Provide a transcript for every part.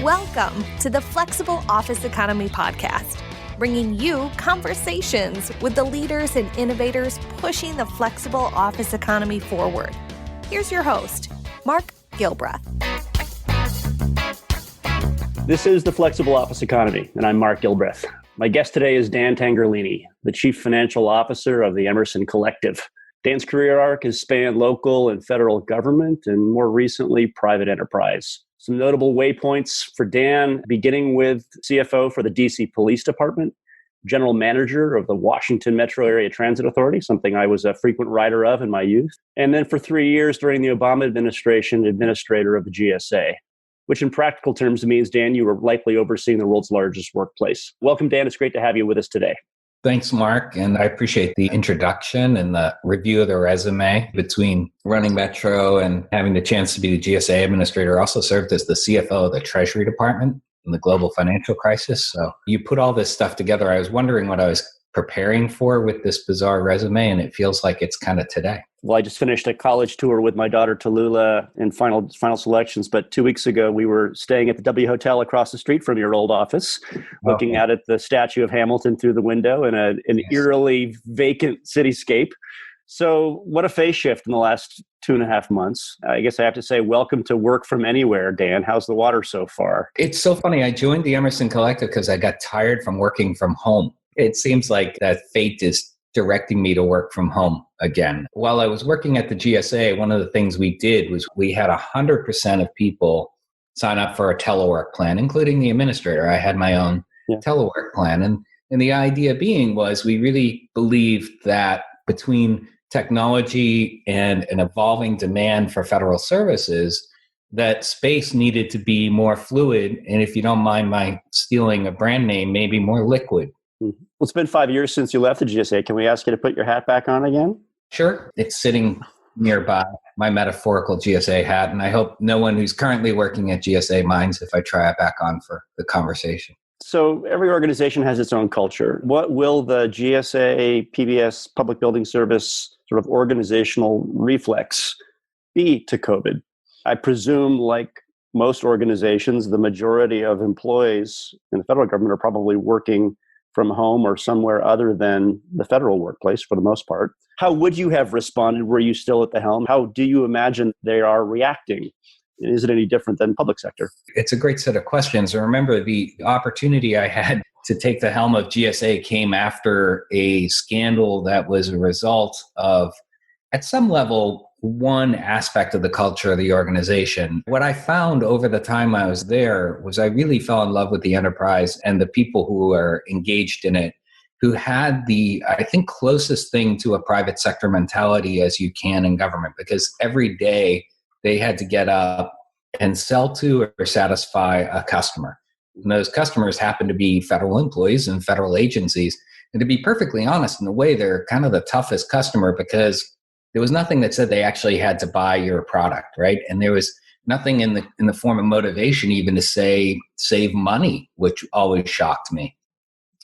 Welcome to the Flexible Office Economy Podcast, bringing you conversations with the leaders and innovators pushing the flexible office economy forward. Here's your host, Mark Gilbreath. This is the Flexible Office Economy, and I'm Mark Gilbreath. My guest today is Dan Tangherlini, the Chief Financial Officer of the Emerson Collective. Dan's career arc has spanned local and federal government and more recently private enterprise. Some notable waypoints for Dan, beginning with CFO for the DC Police Department, General Manager of the Washington Metro Area Transit Authority, something I was a frequent rider of in my youth, and then for 3 years during the Obama administration, Administrator of the GSA, which in practical terms means, Dan, you were likely overseeing the world's largest workplace. Welcome, Dan. It's great to have you with us today. Thanks, Mark. And I appreciate the introduction and the review of the resume. Between running Metro and having the chance to be the GSA administrator, I also served as the CFO of the Treasury Department in the global financial crisis. So you put all this stuff together. I was wondering what I was preparing for with this bizarre resume, and it feels like it's kind of today. Well, I just finished a college tour with my daughter Tallulah in final selections, but 2 weeks ago we were staying at the W Hotel across the street from your old office, looking out at the statue of Hamilton through the window in an eerily vacant cityscape. So what a phase shift in the last 2.5 months. I guess I have to say, welcome to work from anywhere, Dan. How's the water so far? It's so funny. I joined the Emerson Collective because I got tired from working from home. It seems like that fate is directing me to work from home again. While I was working at the GSA, one of the things we did was we had 100% of people sign up for a telework plan, including the administrator. I had my own telework plan. And the idea being was we really believed that between technology and an evolving demand for federal services, that space needed to be more fluid. And if you don't mind my stealing a brand name, maybe more liquid. Well, it's been 5 years since you left the GSA. Can we ask you to put your hat back on again? Sure. It's sitting nearby, my metaphorical GSA hat. And I hope no one who's currently working at GSA minds if I try it back on for the conversation. So every organization has its own culture. What will the GSA, PBS, Public Building Service sort of organizational reflex be to COVID? I presume, like most organizations, the majority of employees in the federal government are probably working from home or somewhere other than the federal workplace for the most part. How would you have responded? Were you still at the helm? How do you imagine they are reacting? Is it any different than public sector? It's a great set of questions. And remember, the opportunity I had to take the helm of GSA came after a scandal that was a result of, at some level, one aspect of the culture of the organization. What I found over the time I was there was I really fell in love with the enterprise and the people who are engaged in it, who had the, I think, closest thing to a private sector mentality as you can in government, because every day they had to get up and sell to or satisfy a customer. And those customers happen to be federal employees and federal agencies. And to be perfectly honest, in a way, they're kind of the toughest customer because there was nothing that said they actually had to buy your product, right? And there was nothing in the form of motivation even to say save money, which always shocked me.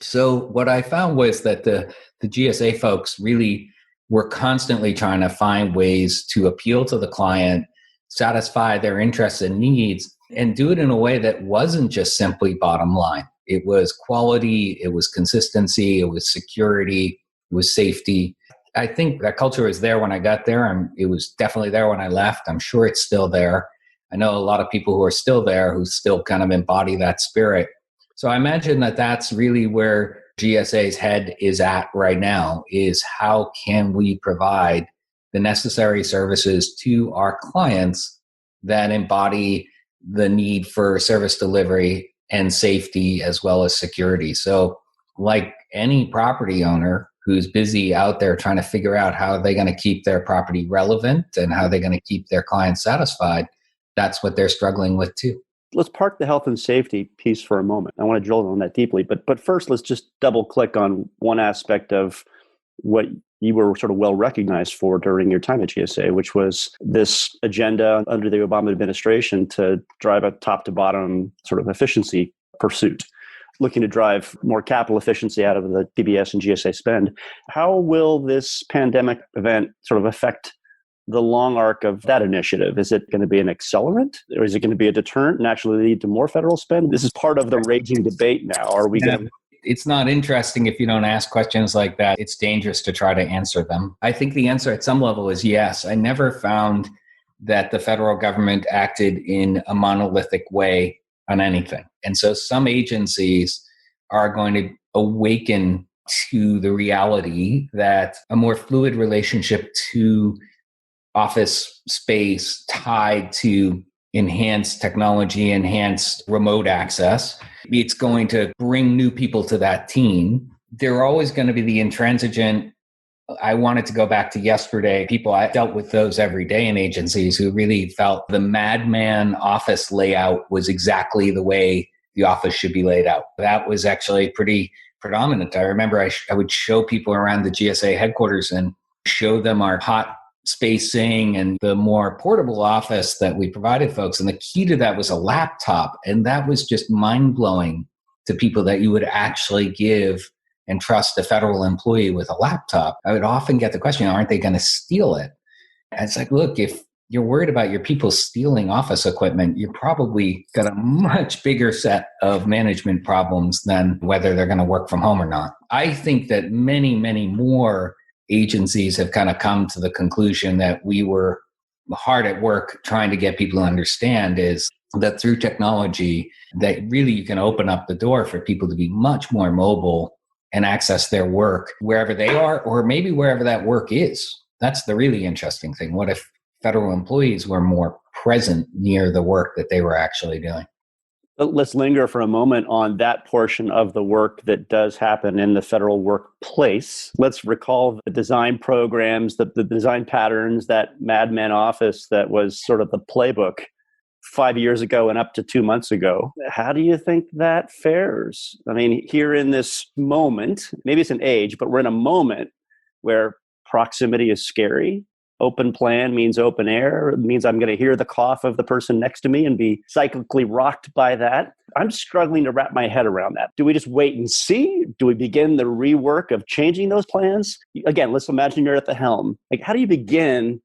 So what I found was that the GSA folks really were constantly trying to find ways to appeal to the client, satisfy their interests and needs, and do it in a way that wasn't just simply bottom line. It was quality, it was consistency, it was security, it was safety. I think that culture was there when I got there. It was definitely there when I left. I'm sure it's still there. I know a lot of people who are still there who still kind of embody that spirit. So I imagine that that's really where GSA's head is at right now, is how can we provide the necessary services to our clients that embody the need for service delivery and safety as well as security. So like any property owner who's busy out there trying to figure out how they're going to keep their property relevant and how they're going to keep their clients satisfied, that's what they're struggling with too. Let's park the health and safety piece for a moment. I want to drill on that deeply, but first let's just double click on one aspect of what you were sort of well recognized for during your time at GSA, which was this agenda under the Obama administration to drive a top to bottom sort of efficiency pursuit, looking to drive more capital efficiency out of the PBS and GSA spend. How will this pandemic event sort of affect the long arc of that initiative? Is it going to be an accelerant, or is it going to be a deterrent and actually lead to more federal spend? This is part of the raging debate now. Are we going to... It's not interesting if you don't ask questions like that. It's dangerous to try to answer them. I think the answer at some level is yes. I never found that the federal government acted in a monolithic way on anything. And so some agencies are going to awaken to the reality that a more fluid relationship to office space tied to enhanced technology, enhanced remote access, it's going to bring new people to that team. There are always going to be the intransigent. I wanted to go back to yesterday. People, I dealt with those every day in agencies who really felt the madman office layout was exactly the way the office should be laid out. That was actually pretty predominant. I remember I would show people around the GSA headquarters and show them our hot spacing and the more portable office that we provided folks. And the key to that was a laptop. And that was just mind-blowing to people that you would actually give and trust a federal employee with a laptop. I would often get the question, aren't they going to steal it? And it's like, look, if you're worried about your people stealing office equipment, you're probably got a much bigger set of management problems than whether they're going to work from home or not. I think that many, many more agencies have kind of come to the conclusion that we were hard at work trying to get people to understand is that through technology, that really you can open up the door for people to be much more mobile and access their work wherever they are, or maybe wherever that work is. That's the really interesting thing. What if federal employees were more present near the work that they were actually doing? Let's linger for a moment on that portion of the work that does happen in the federal workplace. Let's recall the design programs, the design patterns, that madman office that was sort of the playbook 5 years ago and up to 2 months ago. How do you think that fares? I mean, here in this moment, maybe it's an age, but we're in a moment where proximity is scary. Open plan means open air. It means I'm going to hear the cough of the person next to me and be cyclically rocked by that. I'm struggling to wrap my head around that. Do we just wait and see? Do we begin the rework of changing those plans? Again, let's imagine you're at the helm. Like, how do you begin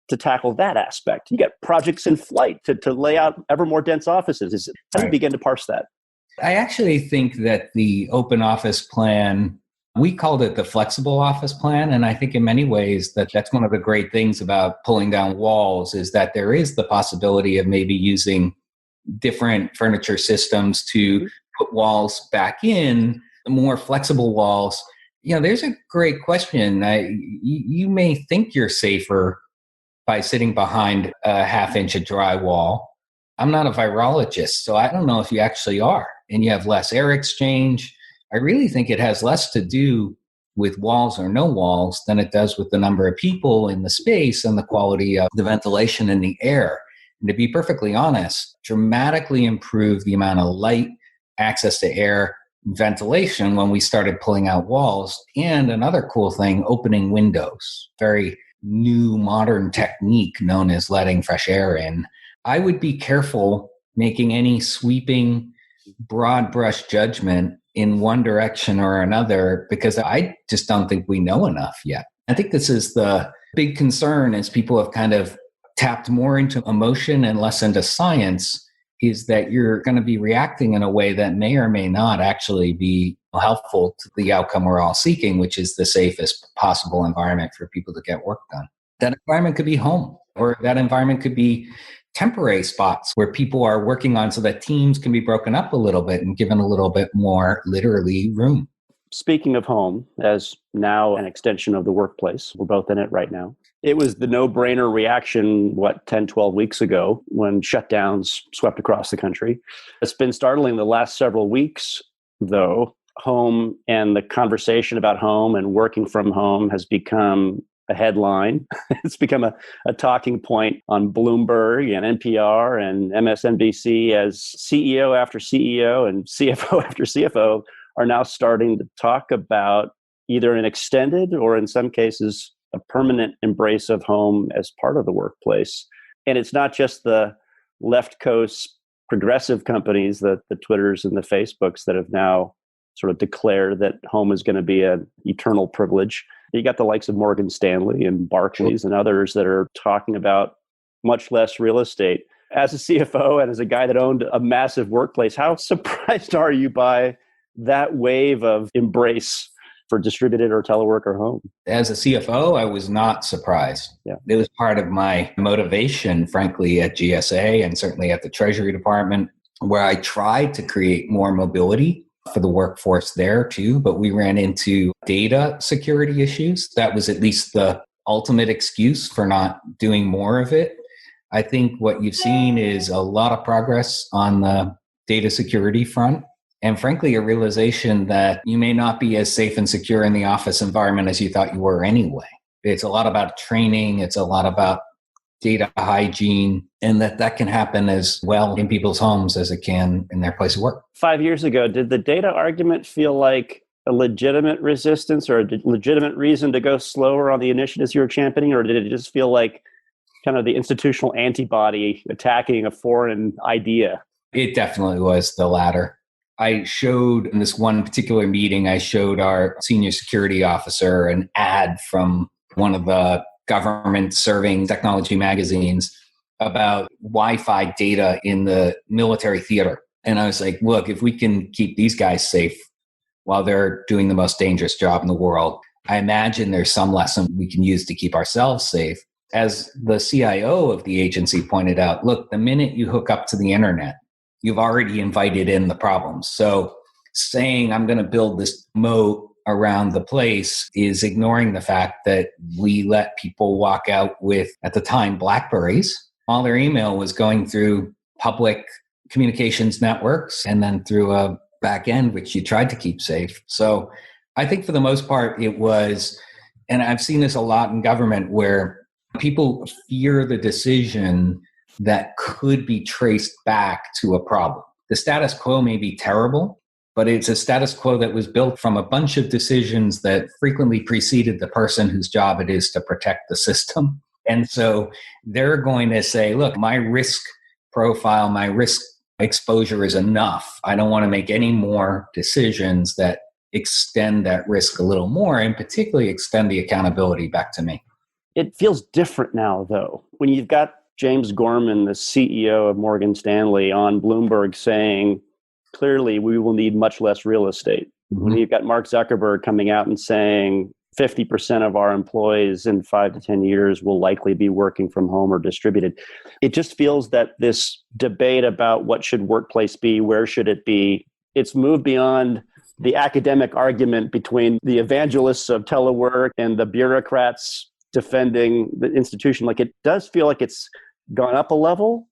to tackle that aspect? You get projects in flight to lay out ever more dense offices. How do you begin to parse that? I actually think that the open office plan, we called it the flexible office plan. And I think in many ways that's one of the great things about pulling down walls is that there is the possibility of maybe using different furniture systems to put walls back in, more flexible walls. You know, there's a great question. You may think you're safer by sitting behind a half-inch of drywall. I'm not a virologist, so I don't know if you actually are. And you have less air exchange. I really think it has less to do with walls or no walls than it does with the number of people in the space and the quality of the ventilation in the air. And to be perfectly honest, dramatically improved the amount of light, access to air, ventilation when we started pulling out walls. And another cool thing, opening windows. Very new modern technique known as letting fresh air in. I would be careful making any sweeping, broad brush judgment in one direction or another, because I just don't think we know enough yet. I think this is the big concern as people have kind of tapped more into emotion and less into science, is that you're going to be reacting in a way that may or may not actually be helpful to the outcome we're all seeking, which is the safest possible environment for people to get work done. That environment could be home, or that environment could be temporary spots where people are working on so that teams can be broken up a little bit and given a little bit more literally room. Speaking of home, as now an extension of the workplace, we're both in it right now. It was the no-brainer reaction, 10, 12 weeks ago when shutdowns swept across the country. It's been startling the last several weeks, though. Home and the conversation about home and working from home has become a headline. It's become a talking point on Bloomberg and NPR and MSNBC as CEO after CEO and CFO after CFO are now starting to talk about either an extended or in some cases a permanent embrace of home as part of the workplace. And it's not just the left coast progressive companies, the Twitters and the Facebooks that have now sort of declared that home is going to be an eternal privilege. You got the likes of Morgan Stanley and Barclays and others that are talking about much less real estate. As a CFO and as a guy that owned a massive workplace, how surprised are you by that wave of embrace for distributed or telework or home? As a CFO, I was not surprised. Yeah. It was part of my motivation, frankly, at GSA and certainly at the Treasury Department, where I tried to create more mobility for the workforce there too, but we ran into data security issues. That was at least the ultimate excuse for not doing more of it. I think what you've seen is a lot of progress on the data security front. And frankly, a realization that you may not be as safe and secure in the office environment as you thought you were anyway. It's a lot about training. It's a lot about data hygiene, and that can happen as well in people's homes as it can in their place of work. 5 years ago, did the data argument feel like a legitimate resistance or a legitimate reason to go slower on the initiatives you were championing, or did it just feel like kind of the institutional antibody attacking a foreign idea? It definitely was the latter. I showed in this one particular meeting, I showed our senior security officer an ad from one of the government serving technology magazines about Wi-Fi data in the military theater. And I was like, look, if we can keep these guys safe while they're doing the most dangerous job in the world, I imagine there's some lesson we can use to keep ourselves safe. As the CIO of the agency pointed out, look, the minute you hook up to the internet, you've already invited in the problems. So saying I'm going to build this moat around the place is ignoring the fact that we let people walk out with, at the time, BlackBerries. All their email was going through public communications networks and then through a back end, which you tried to keep safe. So I think for the most part, it was, and I've seen this a lot in government, where people fear the decision that could be traced back to a problem. The status quo may be terrible, but it's a status quo that was built from a bunch of decisions that frequently preceded the person whose job it is to protect the system. And so they're going to say, look, my risk profile, my risk exposure is enough. I don't want to make any more decisions that extend that risk a little more, and particularly extend the accountability back to me. It feels different now, though, when you've got James Gorman, the CEO of Morgan Stanley, on Bloomberg saying, clearly, we will need much less real estate. Mm-hmm. When you've got Mark Zuckerberg coming out and saying 50% of our employees in 5 to 10 years will likely be working from home or distributed. It just feels that this debate about what should workplace be, where should it be, it's moved beyond the academic argument between the evangelists of telework and the bureaucrats defending the institution. Like, it does feel like it's gone up a level,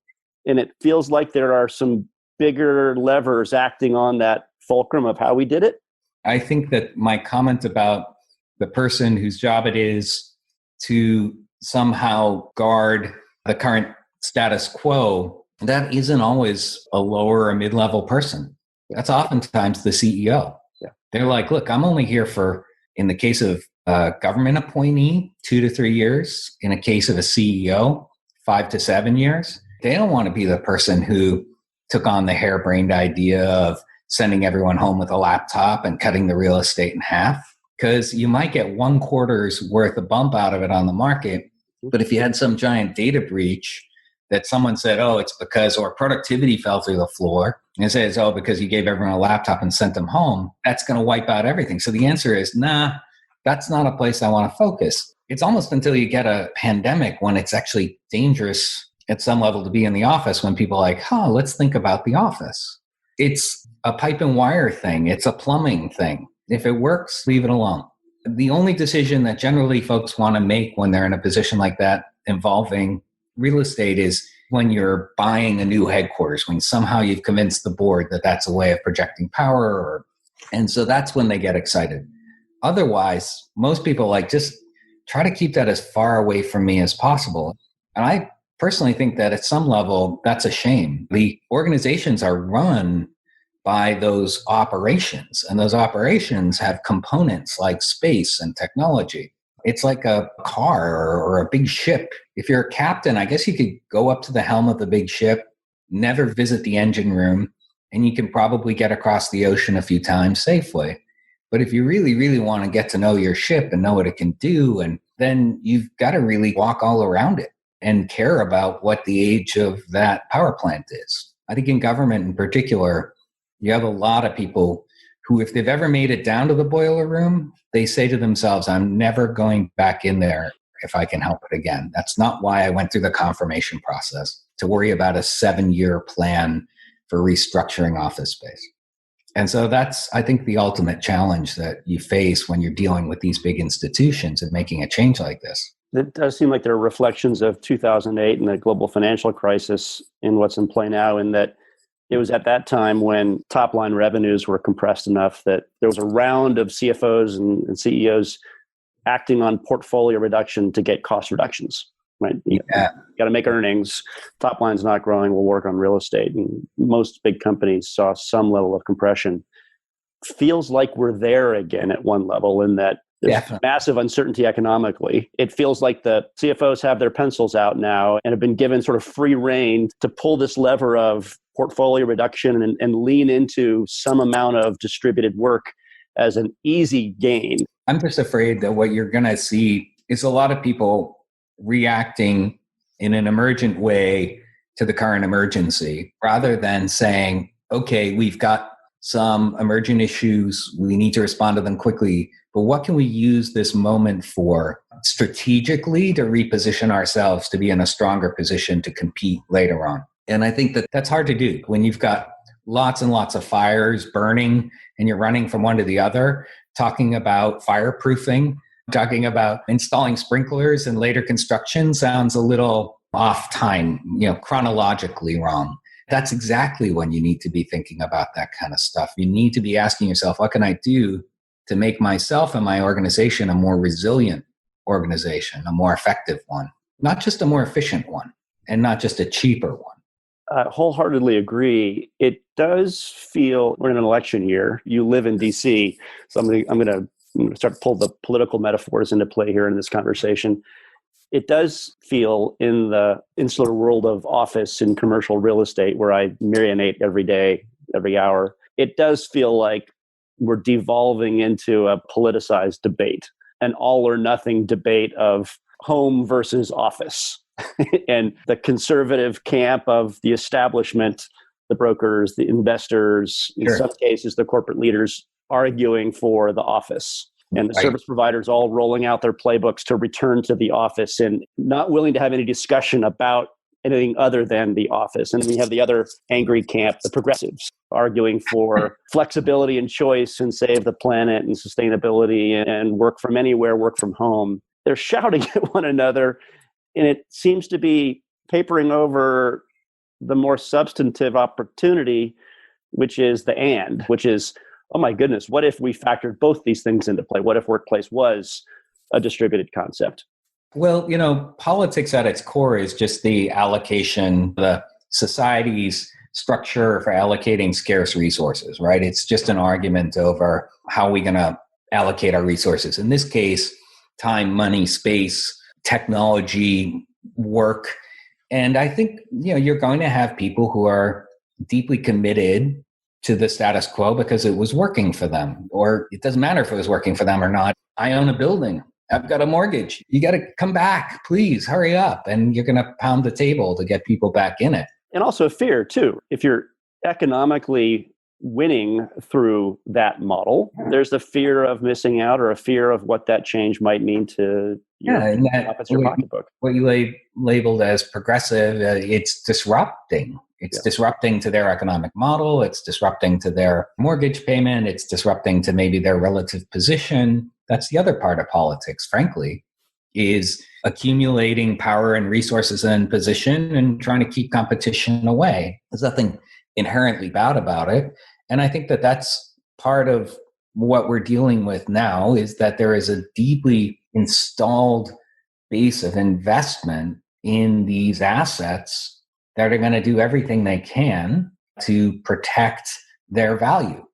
and it feels like there are some bigger levers acting on that fulcrum of how we did it. I think that my comment about the person whose job it is to somehow guard the current status quo, that isn't always a lower or mid-level person. That's oftentimes the CEO. Yeah. They're like, look, I'm only here for, in the case of a government appointee, 2 to 3 years. In a case of a CEO, 5 to 7 years. They don't want to be the person who took on the harebrained idea of sending everyone home with a laptop and cutting the real estate in half, because you might get 1 quarter's worth of bump out of it on the market. But if you had some giant data breach that someone said, oh, it's because, or productivity fell through the floor, and it says, oh, because you gave everyone a laptop and sent them home, that's going to wipe out everything. So the answer is, nah, that's not a place I want to focus. It's almost until you get a pandemic when it's actually dangerous at some level to be in the office, when people are like, let's think about the office. It's a pipe and wire thing. It's a plumbing thing. If it works, leave it alone. The only decision that generally folks want to make when they're in a position like that involving real estate is when you're buying a new headquarters, when somehow you've convinced the board that that's a way of projecting power. And so that's when they get excited. Otherwise, most people like, just try to keep that as far away from me as possible. And I personally think that at some level, that's a shame. The organizations are run by those operations, and those operations have components like space and technology. It's like a car or a big ship. If you're a captain, I guess you could go up to the helm of the big ship, never visit the engine room, and you can probably get across the ocean a few times safely. But if you really, really want to get to know your ship and know what it can do, and then you've got to really walk all around it and care about what the age of that power plant is. I think in government in particular, you have a lot of people who, if they've ever made it down to the boiler room, they say to themselves, I'm never going back in there if I can help it again. That's not why I went through the confirmation process, to worry about a 7-year plan for restructuring office space. And so that's, I think, the ultimate challenge that you face when you're dealing with these big institutions and making a change like this. It does seem like there are reflections of 2008 and the global financial crisis in what's in play now, in that it was at that time when top line revenues were compressed enough that there was a round of CFOs and CEOs acting on portfolio reduction to get cost reductions. Right? You got to make earnings. Top line's not growing. We'll work on real estate. And most big companies saw some level of compression. Feels like we're there again at one level, in that there's massive uncertainty economically. It feels like the CFOs have their pencils out now and have been given sort of free rein to pull this lever of portfolio reduction and lean into some amount of distributed work as an easy gain. I'm just afraid that what you're going to see is a lot of people reacting in an emergent way to the current emergency, rather than saying, okay, we've got some emergent issues, we need to respond to them quickly, but what can we use this moment for strategically to reposition ourselves to be in a stronger position to compete later on? And I think that that's hard to do when you've got lots and lots of fires burning and you're running from one to the other, talking about fireproofing. Talking about installing sprinklers and later construction sounds a little off time, chronologically wrong. That's exactly when you need to be thinking about that kind of stuff. You need to be asking yourself, what can I do to make myself and my organization a more resilient organization, a more effective one, not just a more efficient one, and not just a cheaper one. I wholeheartedly agree. It does feel, we're in an election year. You live in DC, so I'm going to start to pull the political metaphors into play here in this conversation. It does feel, in the insular world of office and commercial real estate, where I marinate every day, every hour, it does feel like we're devolving into a politicized debate, an all or nothing debate of home versus office. And the conservative camp of the establishment, the brokers, the investors, in some cases, the corporate leaders, arguing for the office, and the service providers all rolling out their playbooks to return to the office and not willing to have any discussion about anything other than the office. And we have the other angry camp, the progressives, arguing for flexibility and choice and save the planet and sustainability and work from anywhere, work from home. They're shouting at one another, and it seems to be papering over the more substantive opportunity, which is which is, oh my goodness, what if we factored both these things into play? What if workplace was a distributed concept? Well, politics at its core is just the allocation, the society's structure for allocating scarce resources, right? It's just an argument over how we're going to allocate our resources. In this case, time, money, space, technology, work. And I think, you're going to have people who are deeply committed to the status quo because it was working for them, or it doesn't matter if it was working for them or not. I own a building. I've got a mortgage. You got to come back, please hurry up. And you're going to pound the table to get people back in it. And also fear too. If you're economically winning through that model, there's the fear of missing out, or a fear of what that change might mean to your pocketbook. What you labeled as progressive, it's disrupting. It's disrupting to their economic model. It's disrupting to their mortgage payment. It's disrupting to maybe their relative position. That's the other part of politics, frankly, is accumulating power and resources and position and trying to keep competition away. There's nothing inherently bad about it. And I think that that's part of what we're dealing with now, is that there is a deeply installed base of investment in these assets that are going to do everything they can to protect their value.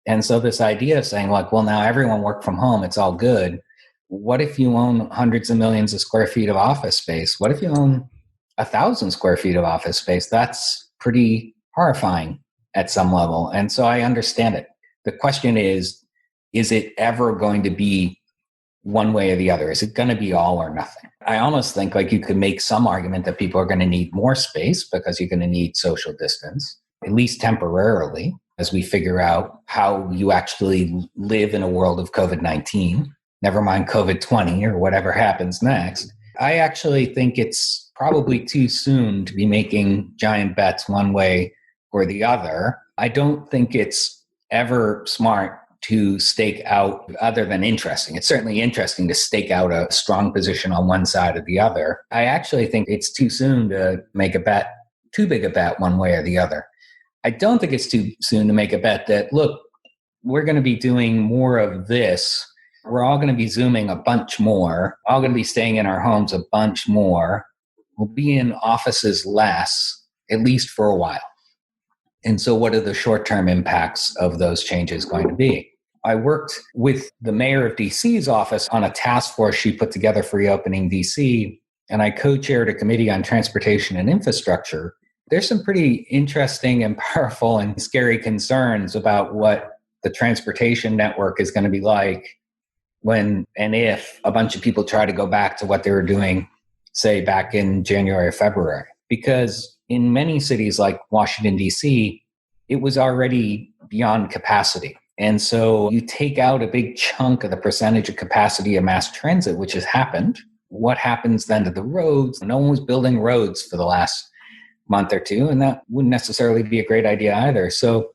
And so this idea of saying, like, well, now everyone work from home, it's all good. What if you own hundreds of millions of square feet of office space? What if you own 1,000 square feet of office space? That's pretty horrifying at some level. And so I understand it. The question is is it ever going to be one way or the other? Is it going to be all or nothing? I almost think like you could make some argument that people are going to need more space because you're going to need social distance, at least temporarily, as we figure out how you actually live in a world of COVID-19, never mind COVID-20 or whatever happens next. I actually think it's probably too soon to be making giant bets one way or the other. I don't think it's ever smart to stake out, other than interesting. It's certainly interesting to stake out a strong position on one side or the other. I actually think it's too soon to make a bet, too big a bet one way or the other. I don't think it's too soon to make a bet that, look, we're going to be doing more of this. We're all going to be Zooming a bunch more, all going to be staying in our homes a bunch more. We'll be in offices less, at least for a while. And so what are the short-term impacts of those changes going to be? I worked with the mayor of DC's office on a task force she put together for reopening DC, and I co-chaired a committee on transportation and infrastructure. There's some pretty interesting and powerful and scary concerns about what the transportation network is going to be like when and if a bunch of people try to go back to what they were doing, say, back in January or February. Because in many cities like Washington, D.C., it was already beyond capacity. And so you take out a big chunk of the percentage of capacity of mass transit, which has happened. What happens then to the roads? No one was building roads for the last month or two, and that wouldn't necessarily be a great idea either. So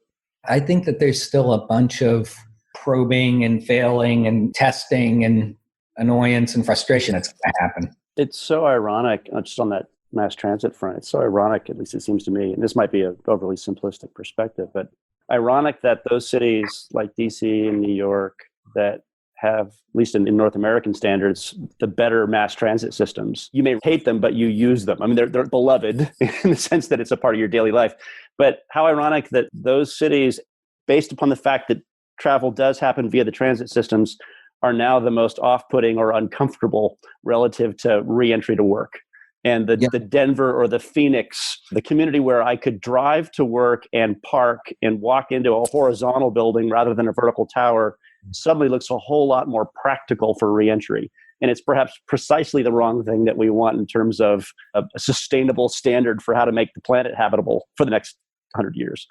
I think that there's still a bunch of probing and failing and testing and annoyance and frustration that's going to happen. It's so ironic, just on that mass transit front, it's so ironic, at least it seems to me, and this might be an overly simplistic perspective, but ironic that those cities like DC and New York that have, at least in North American standards, the better mass transit systems. You may hate them, but you use them. I mean, they're beloved in the sense that it's a part of your daily life. But how ironic that those cities, based upon the fact that travel does happen via the transit systems, are now the most off-putting or uncomfortable relative to re-entry to work. And the Denver or the Phoenix, the community where I could drive to work and park and walk into a horizontal building rather than a vertical tower, suddenly looks a whole lot more practical for reentry. And it's perhaps precisely the wrong thing that we want in terms of a sustainable standard for how to make the planet habitable for the next 100 years.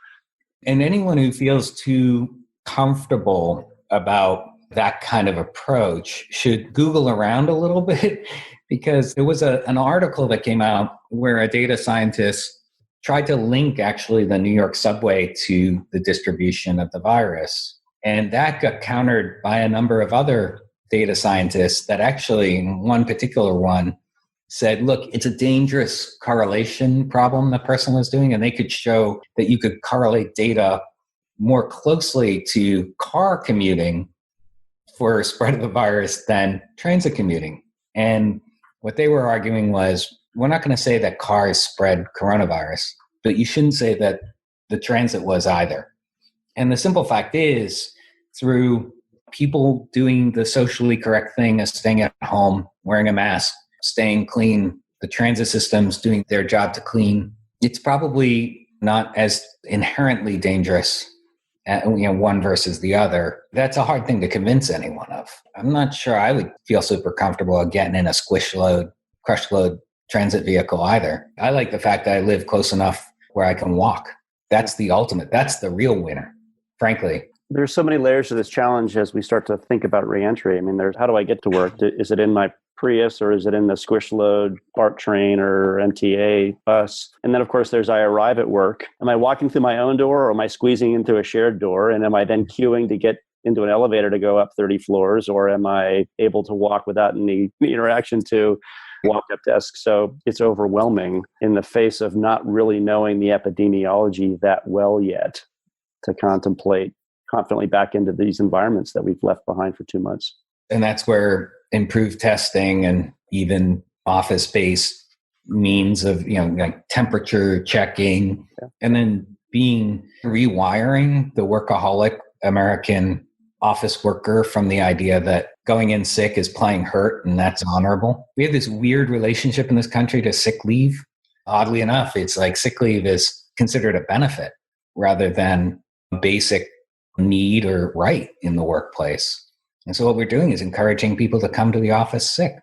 And anyone who feels too comfortable about that kind of approach should Google around a little bit, because there was an article that came out where a data scientist tried to link actually the New York subway to the distribution of the virus. And that got countered by a number of other data scientists that actually, one particular one, said, look, it's a dangerous correlation problem the person was doing, and they could show that you could correlate data more closely to car commuting for spread of the virus than transit commuting. And what they were arguing was, we're not going to say that cars spread coronavirus, but you shouldn't say that the transit was either. And the simple fact is, through people doing the socially correct thing of staying at home, wearing a mask, staying clean, the transit systems doing their job to clean, it's probably not as inherently dangerous, one versus the other. That's a hard thing to convince anyone of. I'm not sure I would feel super comfortable getting in a crush load transit vehicle either. I like the fact that I live close enough where I can walk. That's the ultimate. That's the real winner, frankly. There's so many layers to this challenge as we start to think about reentry. I mean, there's how do I get to work? Is it in my Prius or is it in the squish load BART train or MTA bus? And then, of course, there's I arrive at work. Am I walking through my own door or am I squeezing into a shared door? And am I then queuing to get into an elevator to go up 30 floors? Or am I able to walk without any interaction to walk up desk? So it's overwhelming in the face of not really knowing the epidemiology that well yet to contemplate confidently back into these environments that we've left behind for 2 months. And that's where improved testing and even office-based means of, like temperature checking, and then rewiring the workaholic American office worker from the idea that going in sick is playing hurt and that's honorable. We have this weird relationship in this country to sick leave. Oddly enough, it's like sick leave is considered a benefit rather than a basic need or right in the workplace. And so what we're doing is encouraging people to come to the office sick.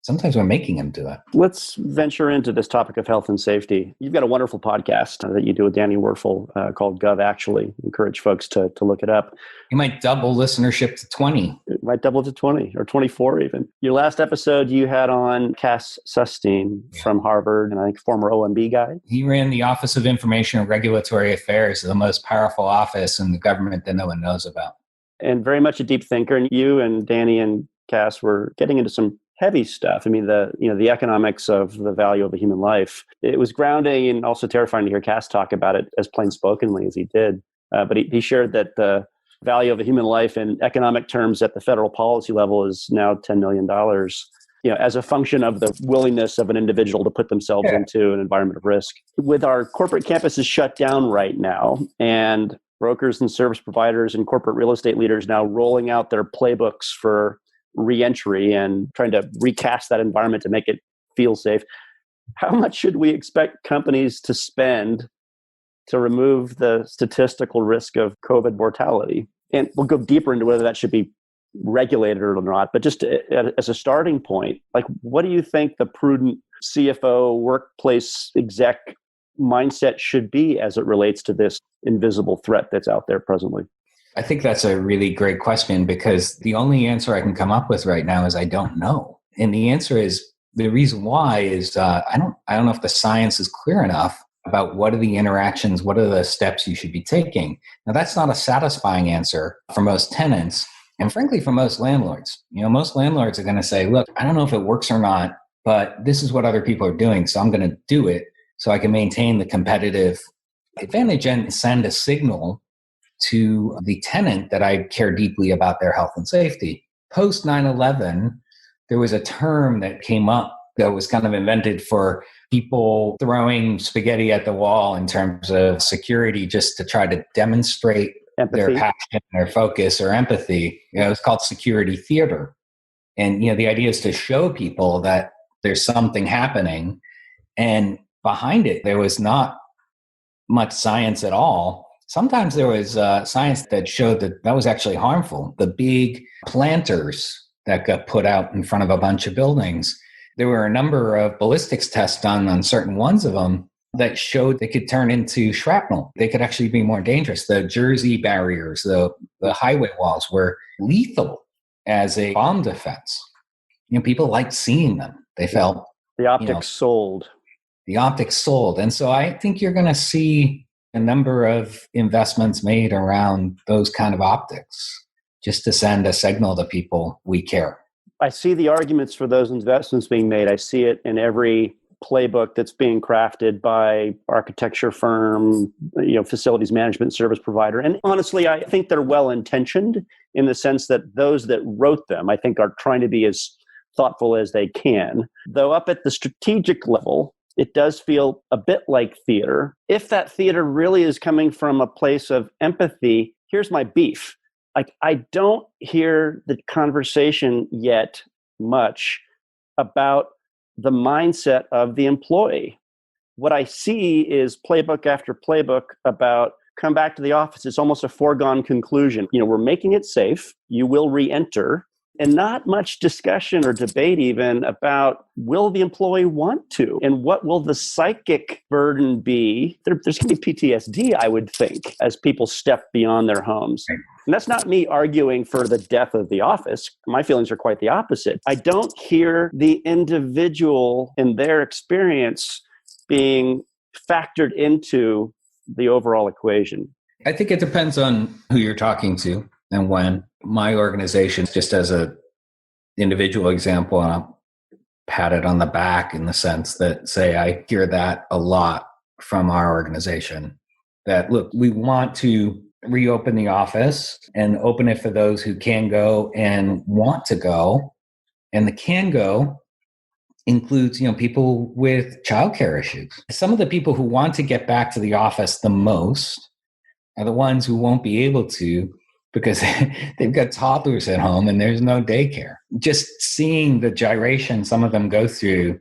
Sometimes we're making them do it. Let's venture into this topic of health and safety. You've got a wonderful podcast that you do with Danny Werfel called Govt, actually. Encourage folks to look it up. You might double listenership to 20. It might double to 20 or 24 even. Your last episode, you had on Cass Sustain from Harvard, and I think former OMB guy. He ran the Office of Information and Regulatory Affairs, the most powerful office in the government that no one knows about. And very much a deep thinker. And you and Danny and Cass were getting into some heavy stuff. I mean, the economics of the value of a human life. It was grounding and also terrifying to hear Cass talk about it as plain spokenly as he did. But he shared that the value of a human life in economic terms at the federal policy level is now $10 million. As a function of the willingness of an individual to put themselves into an environment of risk. With our corporate campuses shut down right now, and brokers and service providers and corporate real estate leaders now rolling out their playbooks for re-entry and trying to recast that environment to make it feel safe. How much should we expect companies to spend to remove the statistical risk of COVID mortality? And we'll go deeper into whether that should be regulated or not. But just as a starting point, like, what do you think the prudent CFO workplace exec mindset should be as it relates to this invisible threat that's out there presently? I think that's a really great question, because the only answer I can come up with right now is I don't know. And the answer is, the reason why is I don't know if the science is clear enough about what are the interactions, what are the steps you should be taking. Now, that's not a satisfying answer for most tenants, and frankly, for most landlords. Most landlords are going to say, look, I don't know if it works or not, but this is what other people are doing, so I'm going to do it so I can maintain the competitive advantage and send a signal to the tenant that I care deeply about their health and safety. Post 9/11, there was a term that came up that was kind of invented for people throwing spaghetti at the wall in terms of security, just to try to demonstrate empathy, their passion, their focus, or empathy. It's called security theater. And the idea is to show people that there's something happening, and behind it, there was not much science at all. Sometimes there was science that showed that was actually harmful. The big planters that got put out in front of a bunch of buildings, there were a number of ballistics tests done on certain ones of them that showed they could turn into shrapnel. They could actually be more dangerous. The Jersey barriers, the highway walls were lethal as a bomb defense. People liked seeing them. They felt the optics sold. The optics sold. And so I think you're going to see a number of investments made around those kind of optics, just to send a signal to people, we care. I see the arguments for those investments being made. I see it in every playbook that's being crafted by architecture firm, facilities management service provider. And honestly, I think they're well-intentioned in the sense that those that wrote them, I think, are trying to be as thoughtful as they can. Though up at the strategic level, it does feel a bit like theater. If that theater really is coming from a place of empathy, here's my beef. I don't hear the conversation yet much about the mindset of the employee. What I see is playbook after playbook about come back to the office. It's almost a foregone conclusion. We're making it safe. You will re-enter. And not much discussion or debate even about, will the employee want to? And what will the psychic burden be? There's going to be PTSD, I would think, as people step beyond their homes. And that's not me arguing for the death of the office. My feelings are quite the opposite. I don't hear the individual and their experience being factored into the overall equation. I think it depends on who you're talking to and when. My organization, just as an individual example, and I'll pat it on the back in the sense that, say, I hear that a lot from our organization, that, look, we want to reopen the office and open it for those who can go and want to go. And the can go includes, people with childcare issues. Some of the people who want to get back to the office the most are the ones who won't be able to, because they've got toddlers at home and there's no daycare. Just seeing the gyration some of them go through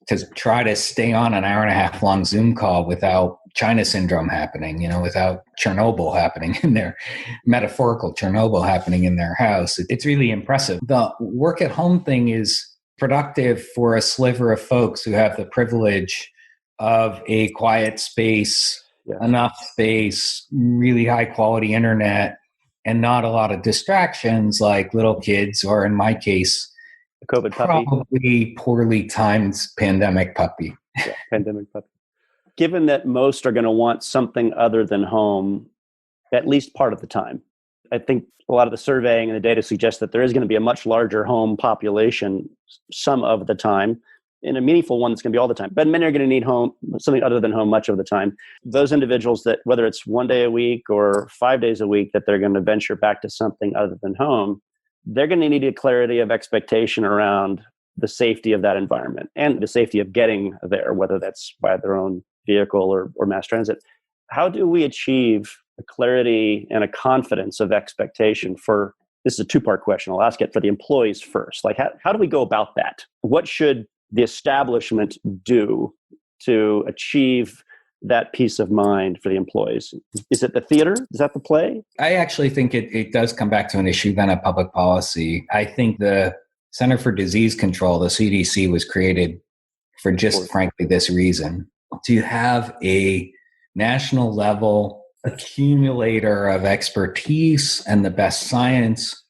to try to stay on an hour and a half long Zoom call without China syndrome happening, without Chernobyl happening in their metaphorical Chernobyl happening in their house. It's really impressive. The work at home thing is productive for a sliver of folks who have the privilege of a quiet space, enough space, really high quality internet, and not a lot of distractions like little kids, or in my case, the COVID puppy. Probably poorly timed pandemic puppy. Yeah, pandemic puppy. Given that most are going to want something other than home, at least part of the time, I think a lot of the surveying and the data suggests that there is going to be a much larger home population some of the time, and a meaningful one that's going to be all the time. But many are going to need home, something other than home much of the time. Those individuals that, whether it's 1 day a week or 5 days a week, that they're going to venture back to something other than home, they're going to need a clarity of expectation around the safety of that environment and the safety of getting there, whether that's by their own vehicle or mass transit. How do we achieve a clarity and a confidence of expectation for, this is a two-part question, I'll ask it for the employees first. Like, how do we go about that? What should the establishment do to achieve that peace of mind for the employees? Is it the theater? Is that the play? I actually think it does come back to an issue then of public policy. I think the Center for Disease Control, the CDC, was created for just frankly this reason, to have a national level accumulator of expertise and the best science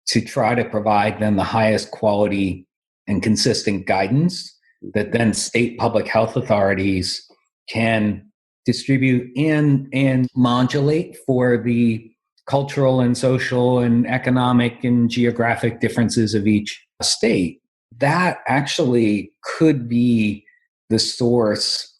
to try to provide them the highest quality and consistent guidance that then state public health authorities can distribute and modulate for the cultural and social and economic and geographic differences of each state. That actually could be the source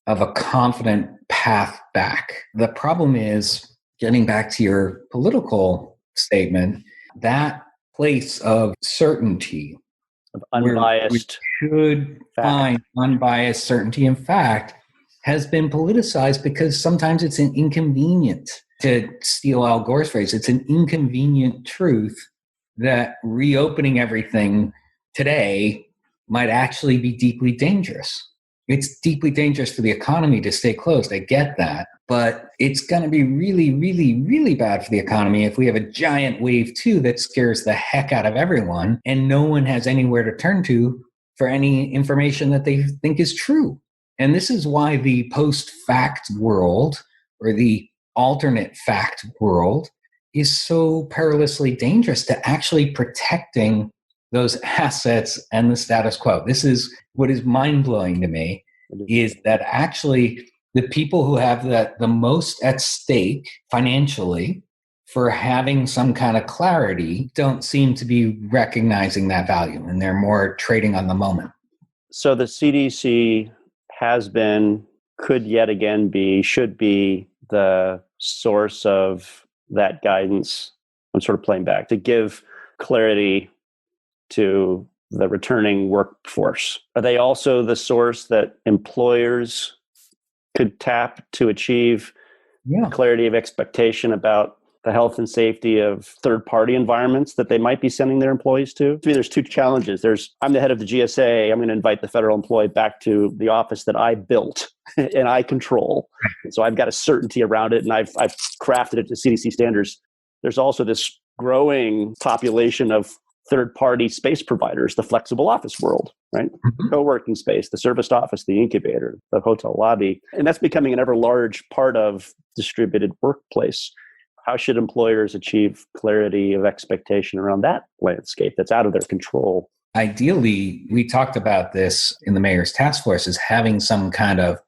of a confident path back. The problem is, getting back to your political statement, that place of certainty, of unbiased, should find unbiased certainty in fact, has been politicized because sometimes it's an inconvenient, to steal Al Gore's phrase, it's an inconvenient truth that reopening everything today might actually be deeply dangerous. It's deeply dangerous for the economy to stay closed. I get that. But it's going to be really, really, really bad for the economy if we have a giant wave 2 that scares the heck out of everyone and no one has anywhere to turn to for any information that they think is true. And this is why the post-fact world, or the alternate fact world, is so perilously dangerous to actually protecting those assets and the status quo. This is what is mind-blowing to me, is that actually the people who have the most at stake financially for having some kind of clarity don't seem to be recognizing that value, and they're more trading on the moment. So the CDC has been, could yet again be, should be the source of that guidance. I'm sort of playing back to give clarity to the returning workforce. Are they also the source that employers could tap to achieve clarity of expectation about the health and safety of third-party environments that they might be sending their employees to? To me, there's two challenges. I'm the head of the GSA. I'm going to invite the federal employee back to the office that I built and I control. And so I've got a certainty around it, and I've crafted it to CDC standards. There's also this growing population of third-party space providers, the flexible office world, right? Mm-hmm. Co-working space, the serviced office, the incubator, the hotel lobby. And that's becoming an ever large part of distributed workplace. How should employers achieve clarity of expectation around that landscape that's out of their control? Ideally, we talked about this in the mayor's task force, as having some kind of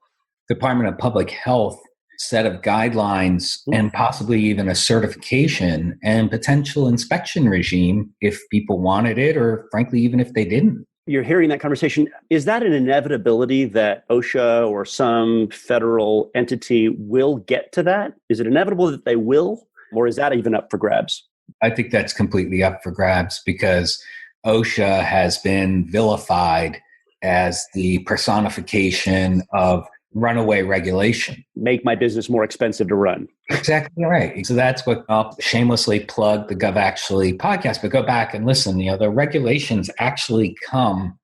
Department of Public Health set of guidelines and possibly even a certification and potential inspection regime if people wanted it, or frankly, even if they didn't. You're hearing that conversation. Is that an inevitability that OSHA or some federal entity will get to that? Is it inevitable that they will, or is that even up for grabs? I think that's completely up for grabs, because OSHA has been vilified as the personification of runaway regulation. Make my business more expensive to run. Exactly right. So that's what I'll shamelessly plug the Govt Actually podcast, but go back and listen. The regulations actually come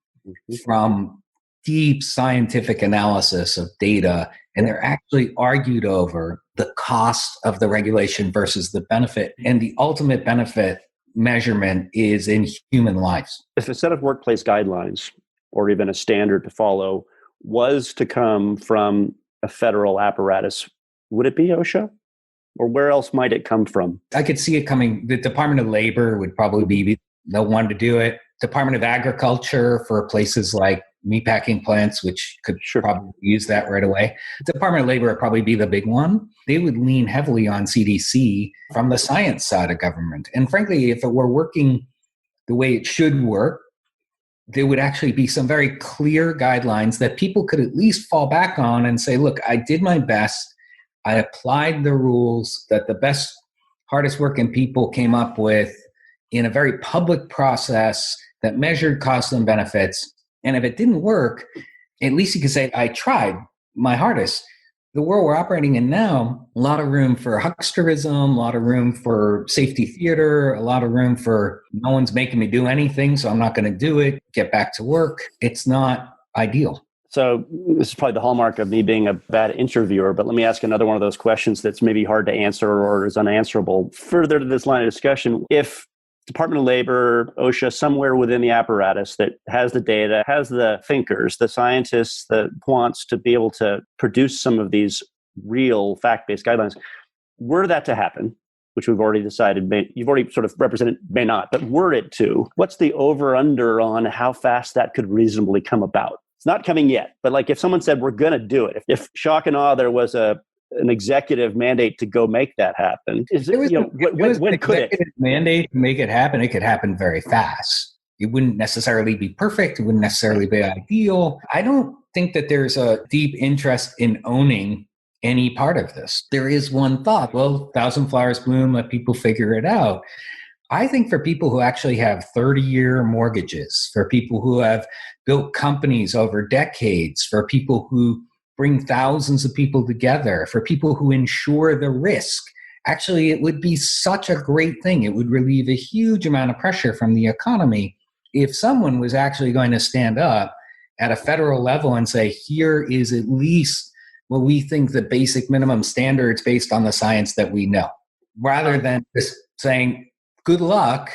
from deep scientific analysis of data And they're actually argued over the cost of the regulation versus the benefit. And the ultimate benefit measurement is in human lives. If a set of workplace guidelines or even a standard to follow was to come from a federal apparatus, would it be OSHA? Or where else might it come from? I could see it coming. The Department of Labor would probably be the one to do it. Department of Agriculture for places like meatpacking plants, which could probably use that right away. Department of Labor would probably be the big one. They would lean heavily on CDC from the science side of government. And frankly, if it were working the way it should work, there would actually be some very clear guidelines that people could at least fall back on and say, look, I did my best. I applied the rules that the best, hardest working people came up with in a very public process that measured costs and benefits. And if it didn't work, at least you could say, I tried my hardest. The world we're operating in now, a lot of room for hucksterism, a lot of room for safety theater, a lot of room for no one's making me do anything, so I'm not going to do it, get back to work. It's not ideal. So this is probably the hallmark of me being a bad interviewer, but let me ask another one of those questions that's maybe hard to answer or is unanswerable. Further to this line of discussion, if Department of Labor, OSHA, somewhere within the apparatus that has the data, has the thinkers, the scientists, the quants to be able to produce some of these real fact-based guidelines, were that to happen, which we've already decided, you've already sort of represented may not, but were it to, what's the over-under on how fast that could reasonably come about? It's not coming yet, but like if someone said, we're going to do it, if shock and awe, there was an executive mandate to go make that happen. When could it? Mandate to make it happen, it could happen very fast. It wouldn't necessarily be perfect. It wouldn't necessarily be ideal. I don't think that there's a deep interest in owning any part of this. There is one thought, well, thousand flowers bloom, let people figure it out. I think for people who actually have 30-year mortgages, for people who have built companies over decades, for people who bring thousands of people together, for people who insure the risk, actually it would be such a great thing. It would relieve a huge amount of pressure from the economy if someone was actually going to stand up at a federal level and say, here is at least what we think the basic minimum standards based on the science that we know, rather than just saying, good luck,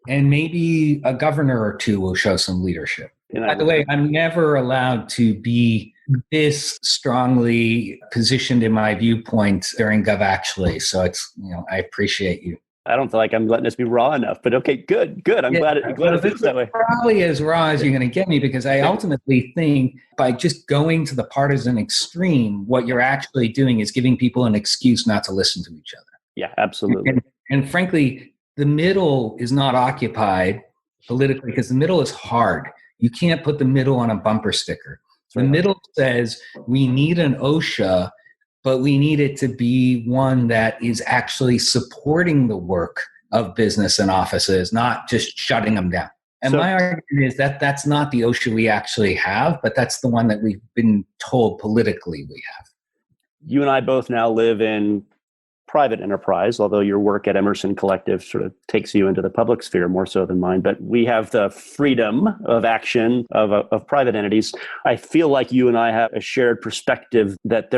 and maybe a governor or two will show some leadership. By the way, I'm never allowed to be this strongly positioned in my viewpoint during Govt actually. So it's, I appreciate you. I don't feel like I'm letting this be raw enough, but okay, good. I'm glad it feels that way. Probably as raw as you're going to get me, because I ultimately think by just going to the partisan extreme, what you're actually doing is giving people an excuse not to listen to each other. Yeah, absolutely. And frankly, the middle is not occupied politically because the middle is hard. You can't put the middle on a bumper sticker. The middle says we need an OSHA, but we need it to be one that is actually supporting the work of business and offices, not just shutting them down. And my argument is that that's not the OSHA we actually have, but that's the one that we've been told politically we have. You and I both now live in private enterprise, although your work at Emerson Collective sort of takes you into the public sphere more so than mine. But we have the freedom of action of private entities. I feel like you and I have a shared perspective that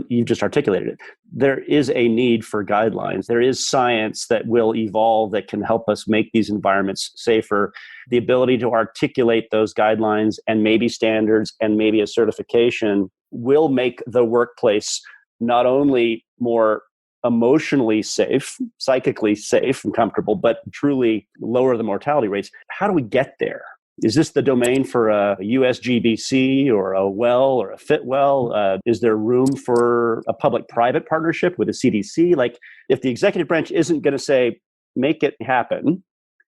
you just articulated it, there is a need for guidelines. There is science that will evolve that can help us make these environments safer. The ability to articulate those guidelines and maybe standards and maybe a certification will make the workplace not only more emotionally safe, psychically safe and comfortable, but truly lower the mortality rates. How do we get there? Is this the domain for a USGBC or a WELL or a Fitwell? Is there room for a public-private partnership with a CDC? Like, if the executive branch isn't going to say, make it happen,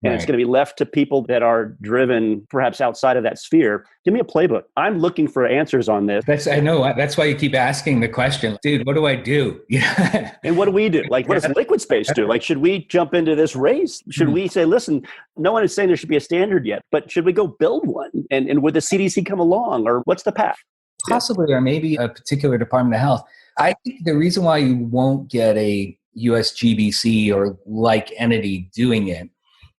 and it's going to be left to people that are driven perhaps outside of that sphere, give me a playbook. I'm looking for answers on this. I know. That's why you keep asking the question. Dude, what do I do? And what do we do? Like, what does liquid space do? Like, should we jump into this race? Should we say, listen, no one is saying there should be a standard yet, but should we go build one? And would the CDC come along? Or what's the path? Possibly, or maybe a particular Department of Health. I think the reason why you won't get a USGBC or like entity doing it,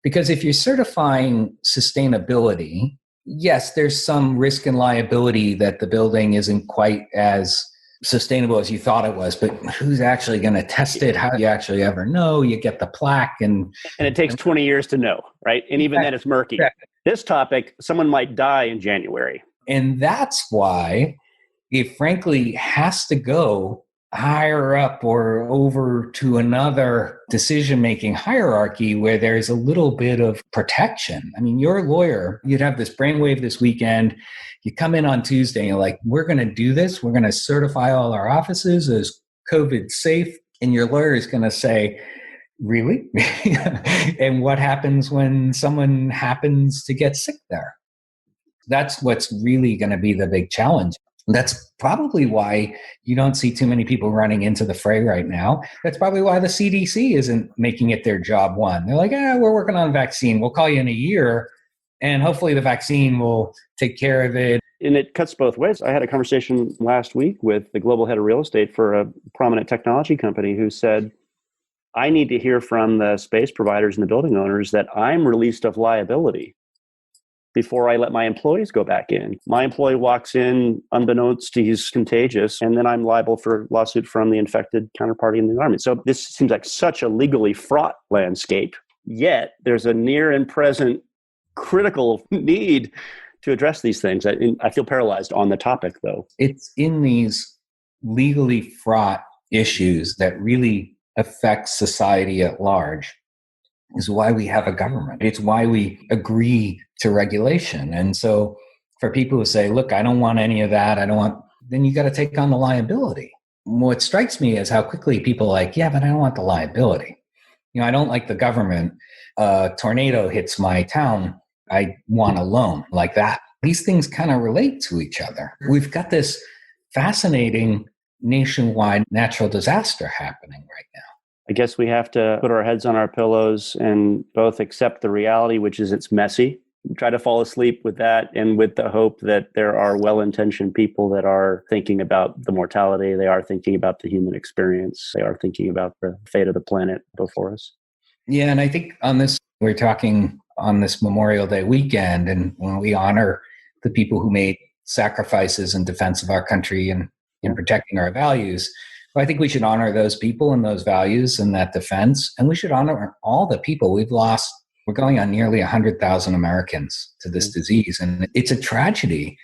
because if you're certifying sustainability, yes, there's some risk and liability that the building isn't quite as sustainable as you thought it was, but who's actually going to test it? How do you actually ever know? You get the plaque and it takes 20 years to know, right? And even then it's murky. This topic, someone might die in January. And that's why it frankly has to go higher up or over to another decision-making hierarchy where there's a little bit of protection. I mean, you're a lawyer, you'd have this brainwave this weekend. You come in on Tuesday and you're like, we're going to do this. We're going to certify all our offices as COVID safe. And your lawyer is going to say, really? And what happens when someone happens to get sick there? That's what's really going to be the big challenge. That's probably why you don't see too many people running into the fray right now. That's probably why the CDC isn't making it their job one. They're like, we're working on a vaccine. We'll call you in a year, and hopefully the vaccine will take care of it. And it cuts both ways. I had a conversation last week with the global head of real estate for a prominent technology company who said, I need to hear from the space providers and the building owners that I'm released of liability before I let my employees go back in. My employee walks in unbeknownst to he's contagious, and then I'm liable for lawsuit from the infected counterparty in the environment. So this seems like such a legally fraught landscape, yet there's a near and present critical need to address these things. I feel paralyzed on the topic, though. It's in these legally fraught issues that really affect society at large is why we have a government. It's why we agree to regulation. And so for people who say, look, I don't want any of that, then you got to take on the liability. What strikes me is how quickly people are like, yeah, but I don't want the liability. I don't like the government. A tornado hits my town. I want a loan like that. These things kind of relate to each other. We've got this fascinating nationwide natural disaster happening right now. I guess we have to put our heads on our pillows and both accept the reality, which is it's messy. Try to fall asleep with that and with the hope that there are well-intentioned people that are thinking about the mortality. They are thinking about the human experience. They are thinking about the fate of the planet before us. Yeah, and I think on this, we're talking on this Memorial Day weekend, and when we honor the people who made sacrifices in defense of our country and in protecting our values, I think we should honor those people and those values and that defense. And we should honor all the people we've lost. We're going on nearly 100,000 Americans to this disease. And it's a tragedy.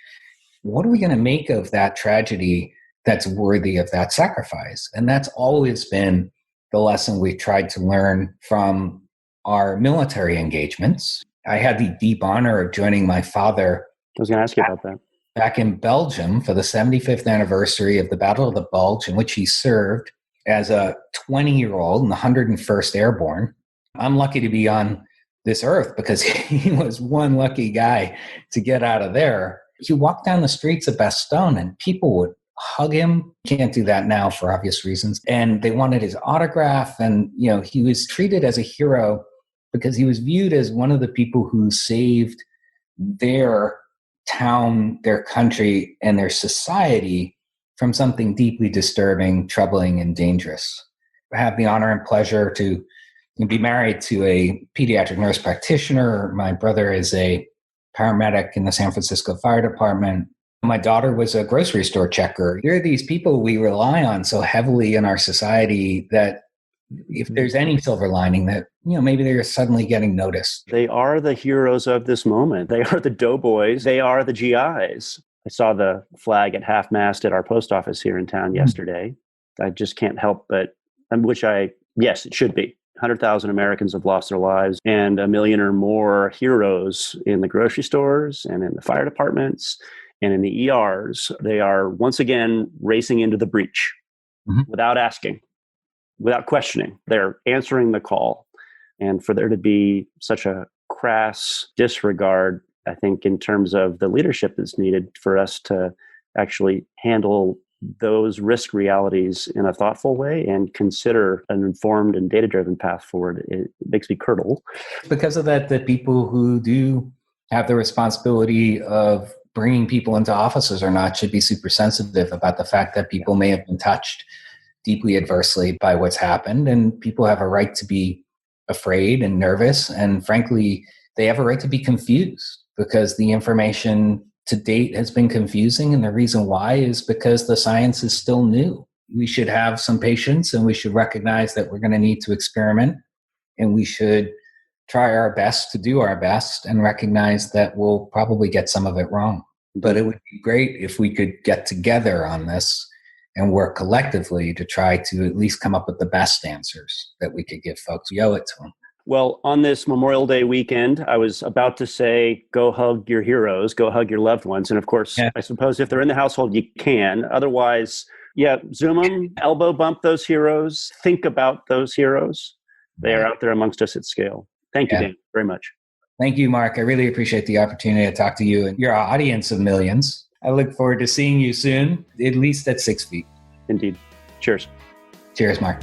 What are we going to make of that tragedy that's worthy of that sacrifice? And that's always been the lesson we've tried to learn from our military engagements. I had the deep honor of joining my father. I was going to ask you about that. Back in Belgium for the 75th anniversary of the Battle of the Bulge, in which he served as a 20-year-old in the 101st Airborne. I'm lucky to be on this earth because he was one lucky guy to get out of there. He walked down the streets of Bastogne and people would hug him. Can't do that now for obvious reasons. And they wanted his autograph. And, he was treated as a hero because he was viewed as one of the people who saved their town, their country, and their society from something deeply disturbing, troubling, and dangerous. I have the honor and pleasure to be married to a pediatric nurse practitioner. My brother is a paramedic in the San Francisco Fire Department. My daughter was a grocery store checker. There are these people we rely on so heavily in our society that if there's any silver lining, that maybe they're suddenly getting noticed. They are the heroes of this moment. They are the doughboys. They are the GIs. I saw the flag at half-mast at our post office here in town yesterday. I just can't help but, yes, it should be. 100,000 Americans have lost their lives, and 1 million or more heroes in the grocery stores and in the fire departments and in the ERs. They are once again racing into the breach without asking, without questioning. They're answering the call. And for there to be such a crass disregard, I think, in terms of the leadership that's needed for us to actually handle those risk realities in a thoughtful way and consider an informed and data-driven path forward, it makes me curdle. Because of that, the people who do have the responsibility of bringing people into offices or not should be super sensitive about the fact that people may have been touched deeply adversely by what's happened, and people have a right to be afraid and nervous, and frankly, they have a right to be confused because the information to date has been confusing. And the reason why is because the science is still new. We should have some patience, and we should recognize that we're going to need to experiment, and we should try our best to do our best and recognize that we'll probably get some of it wrong. But it would be great if we could get together on this and work collectively to try to at least come up with the best answers that we could give folks. We owe it to them. Well, on this Memorial Day weekend, I was about to say, go hug your heroes, go hug your loved ones. And of course, I suppose if they're in the household, you can. Otherwise, Zoom them, elbow bump those heroes, think about those heroes. They are out there amongst us at scale. Thank you, Dan, very much. Thank you, Mark. I really appreciate the opportunity to talk to you and your audience of millions. I look forward to seeing you soon, at least at 6 feet. Indeed. Cheers. Cheers, Mark.